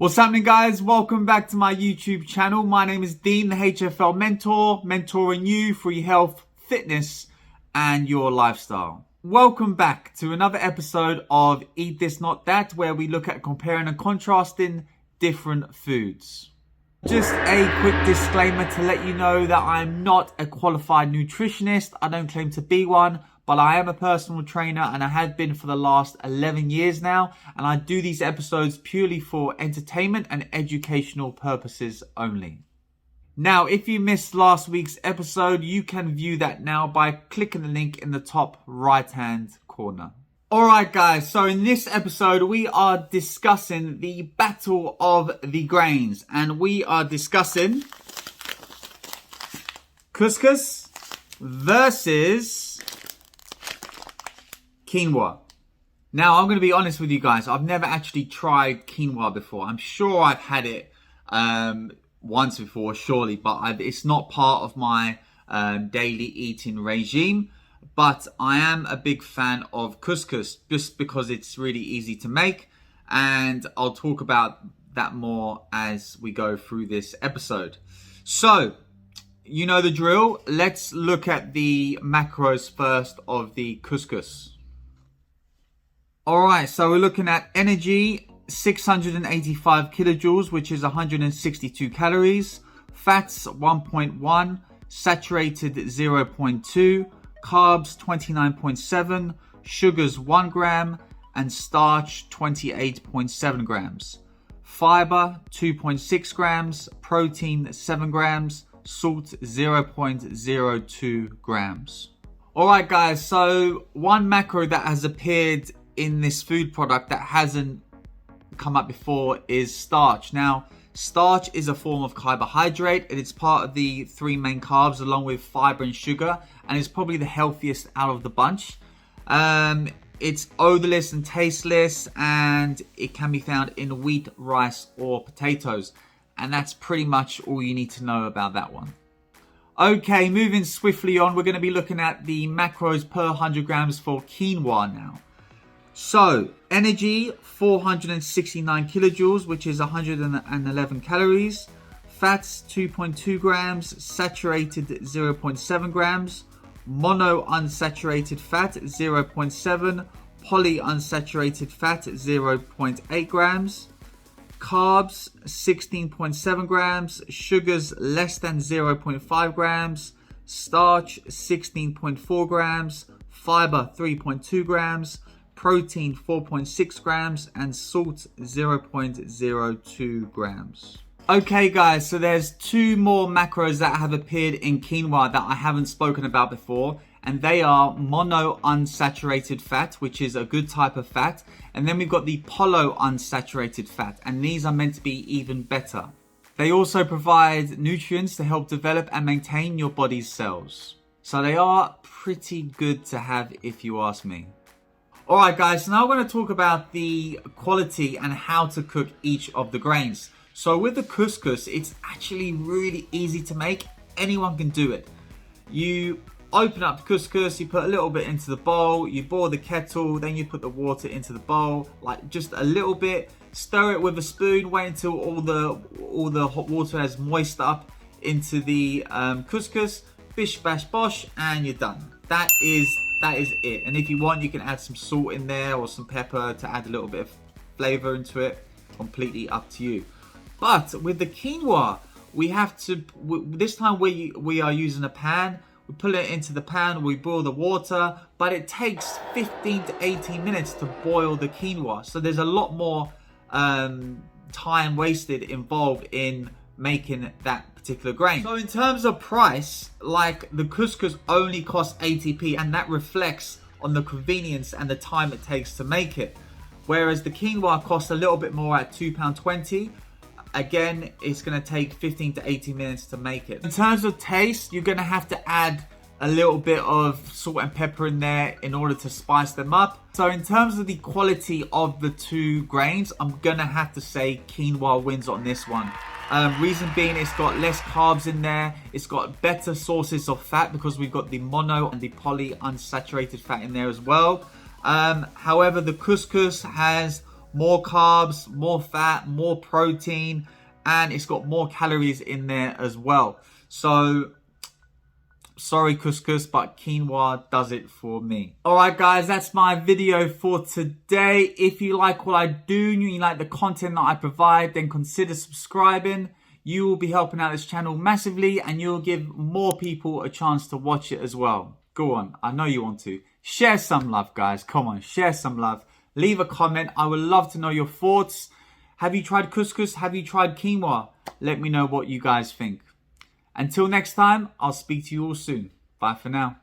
What's happening, guys? Welcome back to my YouTube channel. My name is Dean, the HFL mentor, mentoring you for your health, fitness, and your lifestyle. Welcome back to another episode of Eat This Not That, where we look at comparing and contrasting different foods. Just a quick disclaimer to let you know that I'm not a qualified nutritionist. I don't claim to be one, but I am a personal trainer and I have been for the last 11 years now. And I do these episodes purely for entertainment and educational purposes only. Now, if you missed last week's episode, you can view that now by clicking the link in the top right-hand corner. Alright guys, so in this episode we are discussing the battle of the grains, and we are discussing couscous versus quinoa. Now I'm going to be honest with you guys, I've never actually tried quinoa before. I'm sure I've had it once before, surely, but it's not part of my daily eating regime. But I am a big fan of couscous just because it's really easy to make, and I'll talk about that more as we go through this episode. So, you know the drill. Let's look at the macros first of the couscous. Alright, so we're looking at energy, 685 kilojoules, which is 162 calories. Fats, 1.1. Saturated, 0.2. Carbs 29.7, sugars 1 gram, and starch 28.7 grams. Fiber 2.6 grams, protein 7 grams, salt 0.02 grams. Alright guys, so one macro that has appeared in this food product that hasn't come up before is starch. Now, starch is a form of carbohydrate and it's part of the three main carbs along with fiber and sugar, and it's probably the healthiest out of the bunch. It's odorless and tasteless, and it can be found in wheat, rice, or potatoes. And that's pretty much all you need to know about that one. Okay, moving swiftly on, we're going to be looking at the macros per 100 grams for quinoa now. So, energy, 469 kilojoules, which is 111 calories. Fats, 2.2 grams. Saturated, 0.7 grams. Mono unsaturated fat, 0.7. Polyunsaturated fat, 0.8 grams. Carbs, 16.7 grams. Sugars, less than 0.5 grams. Starch, 16.4 grams. Fiber, 3.2 grams. Protein 4.6 grams, and salt 0.02 grams. Okay guys, so there's two more macros that have appeared in quinoa that I haven't spoken about before, and they are mono unsaturated fat, which is a good type of fat, and then we've got the poly unsaturated fat, and these are meant to be even better. They also provide nutrients to help develop and maintain your body's cells. So they are pretty good to have if you ask me. Alright guys, so now we're going to talk about the quality and how to cook each of the grains. So with the couscous, it's actually really easy to make. Anyone can do it. You open up the couscous, you put a little bit into the bowl, you boil the kettle, then you put the water into the bowl, like just a little bit. Stir it with a spoon, wait until all the hot water has moist up into the couscous. Bish bash bosh, and you're done. That is it. And if you want, you can add some salt in there or some pepper to add a little bit of flavor into it. Completely up to you. But with the quinoa, we have to, this time we are using a pan. We put it into the pan, we boil the water, but it takes 15 to 18 minutes to boil the quinoa. So there's a lot more time wasted involved in making that particular grain. So in terms of price, like the couscous only costs 80p, and that reflects on the convenience and the time it takes to make it. Whereas the quinoa costs a little bit more at £2.20. Again, it's going to take 15 to 18 minutes to make it. In terms of taste, you're going to have to add a little bit of salt and pepper in there in order to spice them up. So in terms of the quality of the two grains, I'm going to have to say quinoa wins on this one. Reason being, it's got less carbs in there. It's got better sources of fat because we've got the mono and the poly unsaturated fat in there as well. However, the couscous has more carbs, more fat, more protein, and it's got more calories in there as well. So sorry couscous, but quinoa does it for me. Alright guys, that's my video for today. If you like what I do and you like the content that I provide, then consider subscribing. You will be helping out this channel massively, and you'll give more people a chance to watch it as well. Go on, I know you want to. Share some love, guys. Come on, share some love. Leave a comment. I would love to know your thoughts. Have you tried couscous? Have you tried quinoa? Let me know what you guys think. Until next time, I'll speak to you all soon. Bye for now.